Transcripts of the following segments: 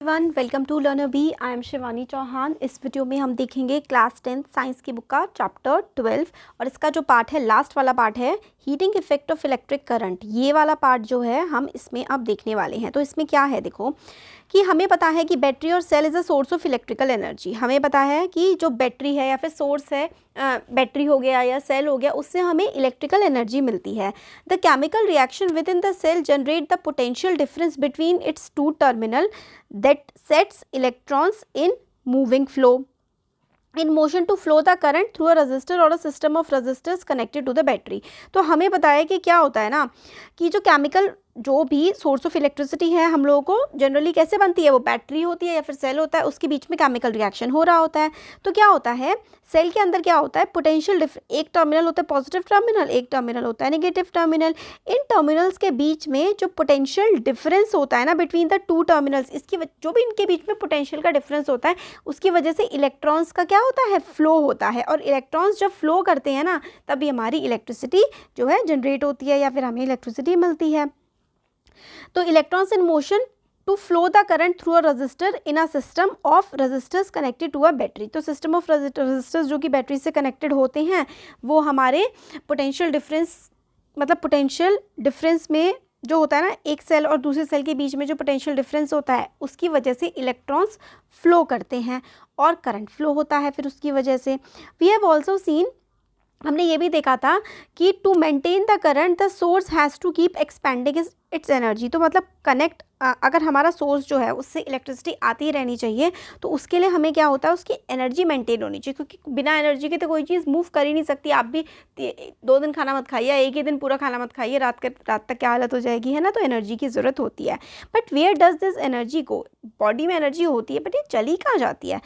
Everyone, welcome to learner bee. I am Shivani Chauhan. इस video में हम देखेंगे क्लास 10 साइंस की बुक का चैप्टर 12 और इसका जो पार्ट है, लास्ट वाला पार्ट है, heating effect of electric current. ये वाला पार्ट जो है हम इसमें अब देखने वाले हैं। तो इसमें क्या है, देखो कि हमें पता है कि बैटरी और cell is a source of electrical energy. हमें पता है कि जो बैटरी है या फिर सोर्स है, बैटरी हो गया या सेल हो गया, उससे हमें इलेक्ट्रिकल एनर्जी मिलती है। The chemical reaction within the cell generate the potential difference between its two terminal that sets electrons in moving flow in motion to flow the current through a resistor or a system of resistors connected to the battery। तो हमें पता है कि क्या होता है ना, कि जो केमिकल जो भी सोर्स ऑफ इलेक्ट्रिसिटी है हम लोगों को जनरली कैसे बनती है, वो बैटरी होती है या फिर सेल होता है, उसके बीच में केमिकल रिएक्शन हो रहा होता है। तो क्या होता है, सेल के अंदर क्या होता है, पोटेंशियल एक टर्मिनल होता है पॉजिटिव टर्मिनल, एक टर्मिनल होता है नेगेटिव टर्मिनल। इन टर्मिनल्स के बीच में जो पोटेंशियल डिफरेंस होता है ना बिटवीन द टू टर्मिनल्स, इसकी जो भी इनके बीच में पोटेंशियल का डिफरेंस होता है, उसकी वजह से इलेक्ट्रॉन्स का क्या होता है, फ्लो होता है। और इलेक्ट्रॉन्स जब फ्लो करते हैं ना, तभी हमारी इलेक्ट्रिसिटी जो है जनरेट होती है या फिर हमें इलेक्ट्रिसिटी मिलती है। तो electrons in motion to flow the current through a resistor in a system of resistors connected to a battery. तो सिस्टम ऑफ रजिस्टर्स जो कि बैटरी से कनेक्टेड होते हैं, वो हमारे पोटेंशियल डिफरेंस, मतलब पोटेंशियल डिफरेंस में जो होता है ना, एक सेल और दूसरे सेल के बीच में जो पोटेंशियल डिफरेंस होता है, उसकी वजह से इलेक्ट्रॉन्स फ्लो करते हैं और करंट फ्लो होता है फिर उसकी वजह से। वी हैव ऑल्सो सीन, हमने ये भी देखा था कि to maintain the current the source has to keep expending its energy. तो मतलब कनेक्ट, अगर हमारा सोर्स जो है उससे इलेक्ट्रिसिटी आती रहनी चाहिए, तो उसके लिए हमें क्या होता है, उसकी एनर्जी मेंटेन होनी चाहिए, क्योंकि बिना एनर्जी के तो कोई चीज़ मूव कर ही नहीं सकती। आप भी 2 दिन खाना मत खाइए, एक ही दिन पूरा खाना मत खाइए, रात तक क्या हालत हो जाएगी, है ना। तो एनर्जी की ज़रूरत होती है। But where does this energy go, body में एनर्जी होती है, बट ये चली कहाँ जाती है।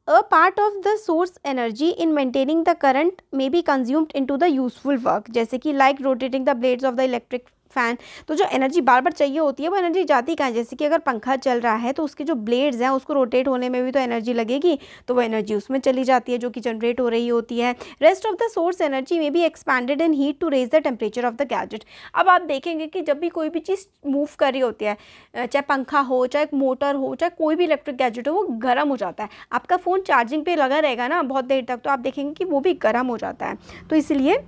A part of the source energy in maintaining the current may be consumed into the useful work, जैसे कि like rotating the blades of the electric fan. तो जो एनर्जी बार बार चाहिए होती है, वो एनर्जी जाती कहाँ है, जैसे कि अगर पंखा चल रहा है तो उसके जो ब्लेड्स हैं उसको रोटेट होने में भी तो एनर्जी लगेगी, तो वो एनर्जी उसमें चली जाती है जो कि जनरेट हो रही होती है। Rest of the source energy में be expanded in heat to raise the temperature of the gadget. अब आप देखेंगे कि जब भी कोई भी चीज़ मूव कर रही होती है, चाहे पंखा हो, चाहे मोटर हो, चाहे कोई भी इलेक्ट्रिक गैजेट हो, वो गर्म हो जाता है। आपका फ़ोन चार्जिंग पे लगा रहेगा ना बहुत देर तक, तो आप देखेंगे कि वो भी गर्म हो जाता है। तो इसलिए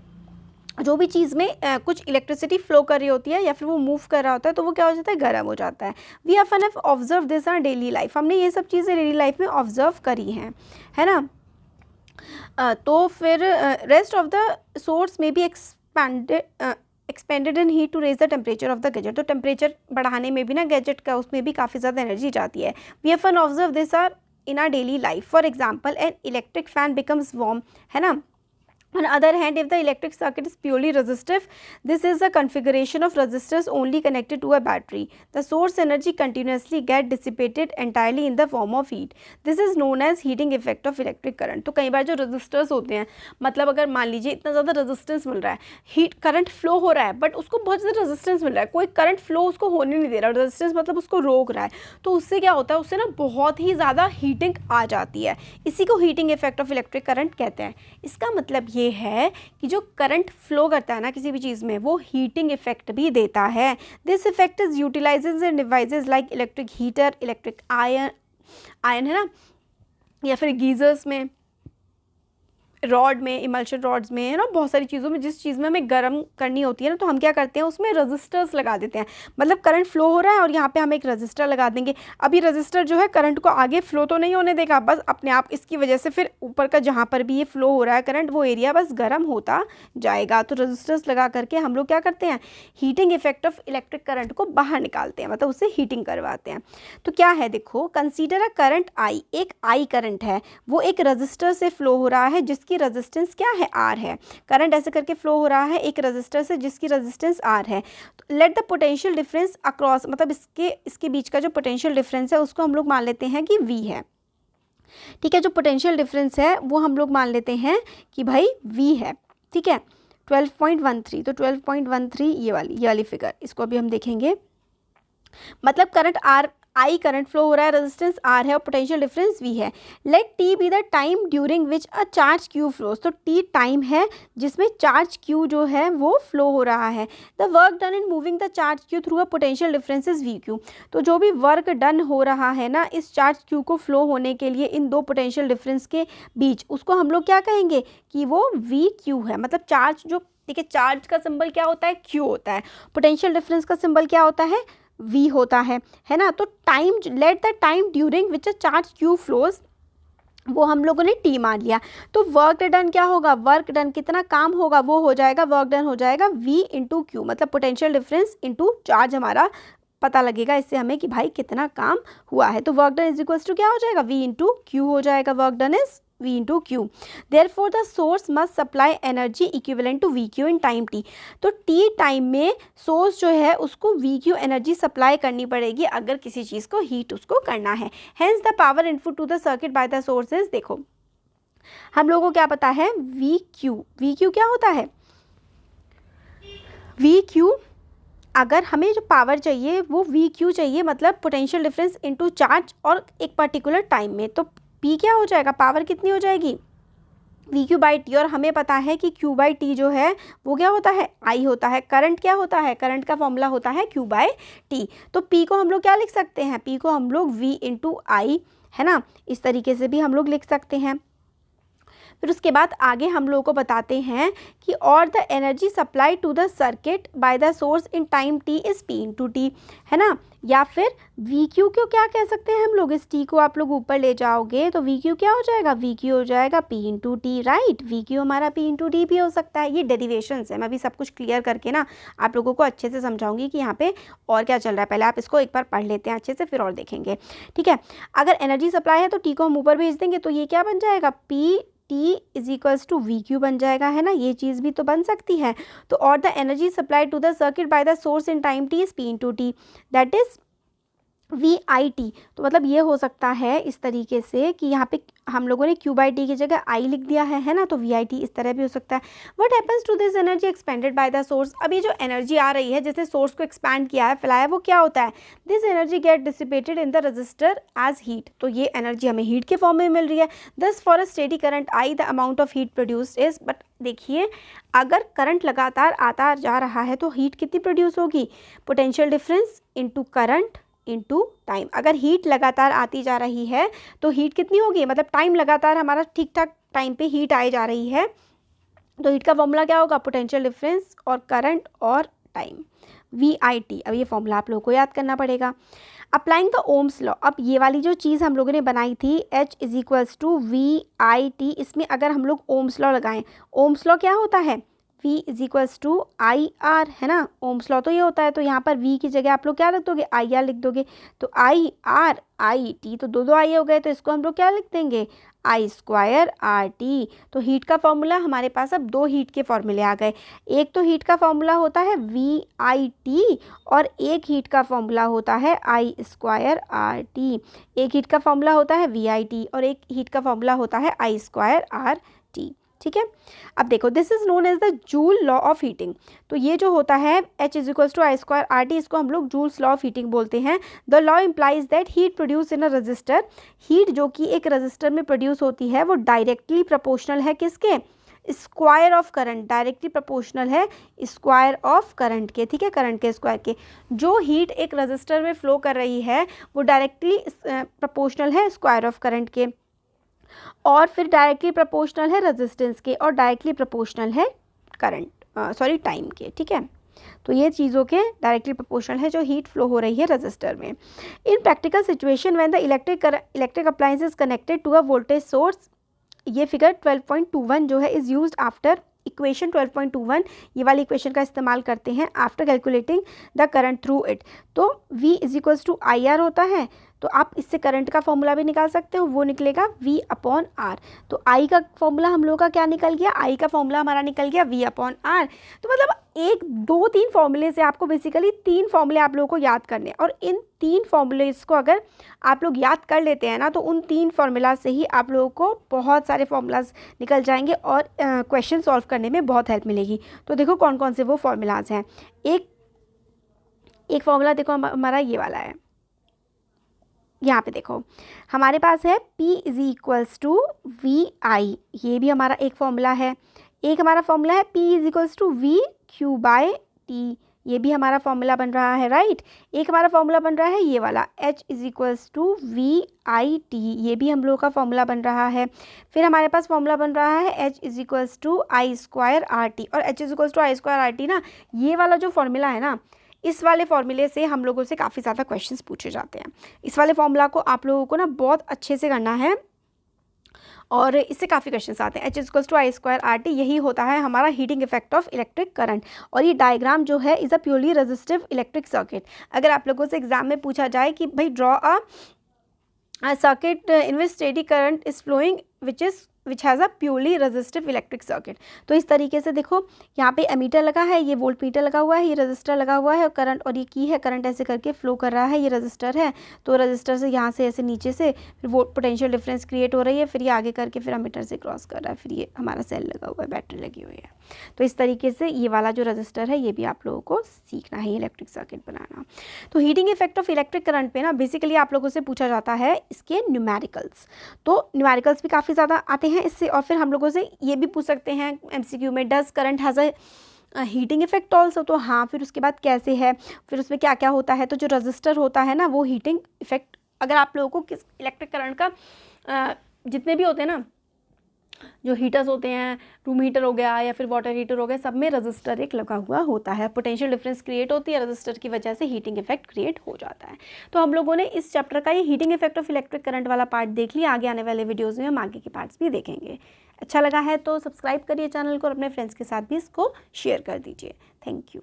जो भी चीज़ में कुछ इलेक्ट्रिसिटी फ्लो कर रही होती है या फिर वो मूव कर रहा होता है, तो वो क्या हो जाता है, गर्म हो जाता है। We often have observe this our daily life. हमने ये सब चीज़ें डेली लाइफ में ऑब्जर्व करी हैं, है ना। तो फिर रेस्ट ऑफ द सोर्स में भी expended in heat to raise the temperature of the gadget. तो टेम्परेचर बढ़ाने में भी ना गैजेट का, उसमें भी काफ़ी ज़्यादा एनर्जी जाती है। We often observe this our in our daily life. For example, an electric fan becomes warm, है ना। On the other hand, if the electric circuit is purely resistive, this is a configuration of resistors only connected to a battery. The source energy continuously get dissipated entirely in the form of heat. This is known as heating effect of electric current. तो कई बार जो resistors होते हैं, मतलब अगर मान लीजिए इतना ज़्यादा resistance मिल रहा है, हीट करंट फ्लो हो रहा है, बट उसको बहुत ज़्यादा रेजिस्टेंस मिल रहा है, कोई करंट फ्लो उसको होने नहीं दे रहा, रेजिस्टेंस मतलब उसको रोक रहा है, तो उससे क्या होता है, उससे ना बहुत ही ज़्यादा हीटिंग आ जाती है। इसी को heating effect of electric current कहते हैं। इसका मतलब ये है कि जो करंट फ्लो करता है ना किसी भी चीज़ में, वो हीटिंग इफेक्ट भी देता है। This effect is utilises in devices like electric heater, electric ion, है ना, या फिर गीजर्स में, रॉड में, इमल्शन रॉड्स में, है ना, बहुत सारी चीज़ों में, जिस चीज़ में हमें गर्म करनी होती है ना, तो हम क्या करते हैं, उसमें रजिस्टर्स लगा देते हैं। मतलब करंट फ्लो हो रहा है और यहाँ पे हम एक रजिस्टर लगा देंगे। अब ये रजिस्टर जो है करंट को आगे फ्लो तो नहीं होने देगा, बस अपने आप इसकी वजह से फिर ऊपर का जहाँ पर भी ये फ्लो हो रहा है करंट, वो एरिया बस गर्म होता जाएगा। तो रजिस्टर्स लगा करके हम लोग क्या करते हैं, heating effect of electric current को बाहर निकालते हैं, मतलब उससे हीटिंग करवाते हैं। तो क्या है, देखो, कंसीडर अ करंट आई। एक आई करंट है, वो एक रजिस्टर से फ्लो हो रहा है जिसकी रेजिस्टेंस क्या है, आर है। करंट ऐसे करके फ्लो हो रहा है एक रजिस्टर से जिसकी रेजिस्टेंस आर है। Let the potential difference across, मतलब इसके बीच का जो पोटेंशियल डिफरेंस है उसको हम लोग मान लेते हैं कि वी है। ठीक है, जो पोटेंशियल डिफरेंस है वो हम लोग मान लेते हैं कि भाई वी है। ठीक है, 12.13। तो 12.13 ये वाली फिगर, इसको अभी हम देखेंगे। मतलब current or I current flow हो रहा है, रेजिस्टेंस R है और पोटेंशियल डिफरेंस V है। Let T be the time during which a charge Q flows. तो T टाइम है जिसमें चार्ज Q जो है वो फ्लो हो रहा है। The work done in moving the charge Q through a potential difference is VQ। तो जो भी वर्क डन हो रहा है ना इस चार्ज Q को फ्लो होने के लिए इन दो पोटेंशियल डिफरेंस के बीच, उसको हम लोग क्या कहेंगे कि वो VQ है। मतलब चार्ज जो, ठीक है, चार्ज का सिंबल क्या होता है, Q होता है, पोटेंशियल डिफरेंस का सिंबल क्या होता है, V होता है ना। तो time, let the time during which a charge Q flows, वो हम लोगों ने T मान लिया। तो वर्क डन क्या होगा, वर्क डन कितना काम होगा वो हो जाएगा, वर्क डन हो जाएगा V इंटू क्यू, मतलब पोटेंशियल डिफरेंस इंटू चार्ज हमारा पता लगेगा इससे हमें कि भाई कितना काम हुआ है। तो work done is equals to क्या हो जाएगा, V इंटू क्यू हो जाएगा, work done is V into Q. Therefore the source must supply energy equivalent to V Q in time T। तो T टाइम में सोर्स जो है उसको वी क्यू एनर्जी सप्लाई करनी पड़ेगी अगर किसी चीज़ को हीट उसको करना है। Hence the power input to the circuit by the sources, देखो हम लोगों को क्या पता है, वी क्यू क्या होता है, वी क्यू, अगर हमें जो पावर चाहिए वो वी क्यू चाहिए, मतलब पोटेंशियल डिफरेंस इनटू चार्ज और एक पर्टिकुलर टाइम में। तो पी क्या हो जाएगा, पावर कितनी हो जाएगी, वी क्यू बाई टी। और हमें पता है कि क्यू बाई टी जो है वो क्या होता है, आई होता है। करंट क्या होता है, करंट का फॉर्मूला होता है क्यू बाई टी। तो पी को हम लोग क्या लिख सकते हैं, पी को हम लोग वी इंटू आई, है ना, इस तरीके से भी हम लोग लिख सकते हैं। फिर उसके बाद आगे हम लोगों को बताते हैं कि और the energy supply to the circuit by the source in time T is P into T, है ना। या फिर वी क्यू को क्या कह सकते हैं हम लोग, इस T को आप लोग ऊपर ले जाओगे तो वी क्यू क्या हो जाएगा, वी क्यू हो जाएगा P into T, right. We Q हमारा P इंटू टी भी हो सकता है। ये डेरिवेशंस है, मैं अभी सब कुछ क्लियर करके ना आप लोगों को अच्छे से समझाऊंगी कि यहाँ पे और क्या चल रहा है। पहले आप इसको एक बार पढ़ लेते हैं अच्छे से, फिर और देखेंगे, ठीक है। अगर एनर्जी सप्लाई है तो T को हम ऊपर भेज देंगे, तो ये क्या बन जाएगा, P T is equals to V Q बन जाएगा, है ना। ये चीज़ भी तो बन सकती है। तो और the energy supply to the circuit by the source in time T is P into T, that is V I T. तो मतलब ये हो सकता है इस तरीके से कि यहाँ पे हम लोगों ने क्यू बाई टी की जगह आई लिख दिया है ना, तो वी आई टी इस तरह भी हो सकता है। What happens to this energy expended by the source. अब ये जो एनर्जी आ रही है जिसने सोर्स को एक्सपैंड किया है, फैलाया, वो क्या होता है, this energy get dissipated in the resistor as heat. तो ये एनर्जी हमें हीट के फॉर्म में मिल रही है। दस for a steady current I the amount of heat produced is, but देखिए अगर करंट लगातार आता जा रहा है तो हीट कितनी प्रोड्यूस होगी, potential difference into current into time. अगर हीट लगातार आती जा रही है तो हीट कितनी होगी, मतलब टाइम लगातार हमारा ठीक ठाक टाइम पे हीट आई जा रही है, तो हीट का फॉर्मूला क्या होगा, पोटेंशियल डिफरेंस और करंट और टाइम, वी आई टी। अब ये फॉर्मूला आप लोगों को याद करना पड़ेगा। अप्लाइंग द ओम्स लॉ, अब ये वाली जो चीज़ हम लोगों ने बनाई थी H is equals to V I T, इसमें अगर हम लोग ओम्स लॉ लगाएं, ओम्स लॉ क्या होता है, V is equals to I R, है ना। ओम्स लॉ तो ये होता है, तो यहाँ पर V की जगह आप लोग क्या लिख दोगे, आई आर लिख दोगे। तो आई आर आई टी, तो दो आई हो गए, तो इसको हम लोग क्या लिख देंगे, आई स्क्वायर आर टी। तो हीट का फॉर्मूला हमारे पास अब दो हीट के फॉर्मूले आ गए। एक तो हीट का फॉर्मूला होता है वी आई टी और एक हीट का फॉर्मूला होता है आई स्क्वायर आर टी। एक हीट का फॉर्मूला होता है वी आई टी और एक हीट का फॉर्मूला होता है आई स्क्वायर आर टी, ठीक है। अब देखो this is known as the Joule law of heating. तो ये जो होता है H is equals to I square R T, इसको हम लोग जूल्स लॉ ऑफ हीटिंग बोलते हैं। The law implies that heat produce in a resistor, heat जो कि एक रजिस्टर में प्रोड्यूस होती है वो डायरेक्टली प्रोपोर्शनल है किसके, square of current, directly proportional है स्क्वायर ऑफ करंट के, ठीक है, करंट के स्क्वायर के। जो हीट एक रजिस्टर में फ्लो कर रही है वो डायरेक्टली प्रोपोर्शनल है स्क्वायर ऑफ करंट के, और फिर डायरेक्टली प्रोपोर्शनल है रेजिस्टेंस के, और डायरेक्टली प्रोपोर्शनल है करंट टाइम के, ठीक है। तो ये चीज़ों के डायरेक्टली प्रोपोर्शनल है जो हीट फ्लो हो रही है रजिस्टर में। In practical situation when the electric appliance is connected to a voltage source, ये फिगर 12.21 जो है इज़ यूज्ड आफ्टर इक्वेशन 12.21, ये वाली इक्वेशन का इस्तेमाल करते हैं after calculating the current through it. तो V is equals to I R होता है, तो आप इससे करंट का फॉर्मूला भी निकाल सकते हो, वो निकलेगा V अपॉन आर। तो I का फॉर्मूला हम लोग का क्या निकल गया, I का फॉर्मूला हमारा निकल गया V अपॉन आर। तो मतलब एक दो तीन फॉर्मूले से आपको बेसिकली तीन फॉर्मूले आप लोगों को याद करने, और इन तीन फॉर्मूलेस को अगर आप लोग याद कर लेते हैं ना तो उन तीन फार्मूला से ही आप लोगों को बहुत सारे फार्मूलाज निकल जाएंगे और क्वेश्चन सॉल्व करने में बहुत हेल्प मिलेगी। तो देखो कौन कौन से वो फार्मूलाज हैं। एक फार्मूला देखो हमारा ये वाला है, यहाँ पे देखो हमारे पास है P is equals to V I, ये भी हमारा एक फॉर्मूला है। एक हमारा फॉर्मूला है P is equals to V Q by T, ये भी हमारा फॉर्मूला बन रहा है, राइट। एक हमारा फॉर्मूला बन रहा है ये वाला H is equals to V I T, ये भी हम लोग का फॉर्मूला बन रहा है। फिर हमारे पास फॉर्मूला बन रहा है H is equals to I square R T, और H is equals to I square R T ना, ये वाला जो फॉर्मूला है ना, इस वाले फॉर्मूले से हम लोगों से काफ़ी ज़्यादा क्वेश्चंस पूछे जाते हैं। इस वाले फॉर्मूला को आप लोगों को ना बहुत अच्छे से करना है और इससे काफ़ी क्वेश्चंस आते हैं। H equals to I square R T, यही होता है हमारा heating effect of electric current. और ये डायग्राम जो है is a purely resistive electric circuit. अगर आप लोगों से एग्जाम में पूछा जाए कि भाई draw a circuit in which steady current is flowing which has a purely resistive electric circuit, तो इस तरीके से देखो यहाँ पे एमीटर लगा है, ये वोल्ट मीटर लगा हुआ है, ये रजिस्टर लगा हुआ है और करंट, और ये की है, करंट ऐसे करके फ्लो कर रहा है, ये रजिस्टर है, तो रजिस्टर से यहाँ से ऐसे नीचे से फिर वो पोटेंशियल डिफरेंस क्रिएट हो रही है, फिर ये आगे करके फिर एमीटर से क्रॉस कर रहा है, फिर ये हमारा सेल लगा हुआ है, बैटरी लगी हुई है। तो इस तरीके से ये वाला जो रजिस्टर है ये भी आप लोगों को सीखना है, इलेक्ट्रिक सर्किट बनाना। तो heating effect of electric current पे ना बेसिकली आप लोगों से पूछा जाता है इसके न्यूमेरिकल्स, तो न्यूमेरिकल्स भी काफ़ी ज़्यादा आते हैं इससे। और फिर हम लोगों से ये भी पूछ सकते हैं एमसीक्यू में, does current has a heating effect also, तो हाँ, फिर उसके बाद कैसे है, फिर उसमें क्या क्या होता है। तो जो रजिस्टर होता है ना वो हीटिंग इफेक्ट, अगर आप लोगों को किस इलेक्ट्रिक करंट का जितने भी होते हैं ना, जो हीटर्स होते हैं, रूम हीटर हो गया या फिर वाटर हीटर हो गया, सब में रजिस्टर एक लगा हुआ होता है, पोटेंशियल डिफरेंस क्रिएट होती है, रजिस्टर की वजह से हीटिंग इफेक्ट क्रिएट हो जाता है। तो हम लोगों ने इस चैप्टर का ये heating effect of electric current वाला पार्ट देख लिया। आगे आने वाले वीडियोज़ में हम आगे के पार्ट्स भी देखेंगे। अच्छा लगा है तो सब्सक्राइब करिए चैनल को और अपने फ्रेंड्स के साथ भी इसको शेयर कर दीजिए। Thank you.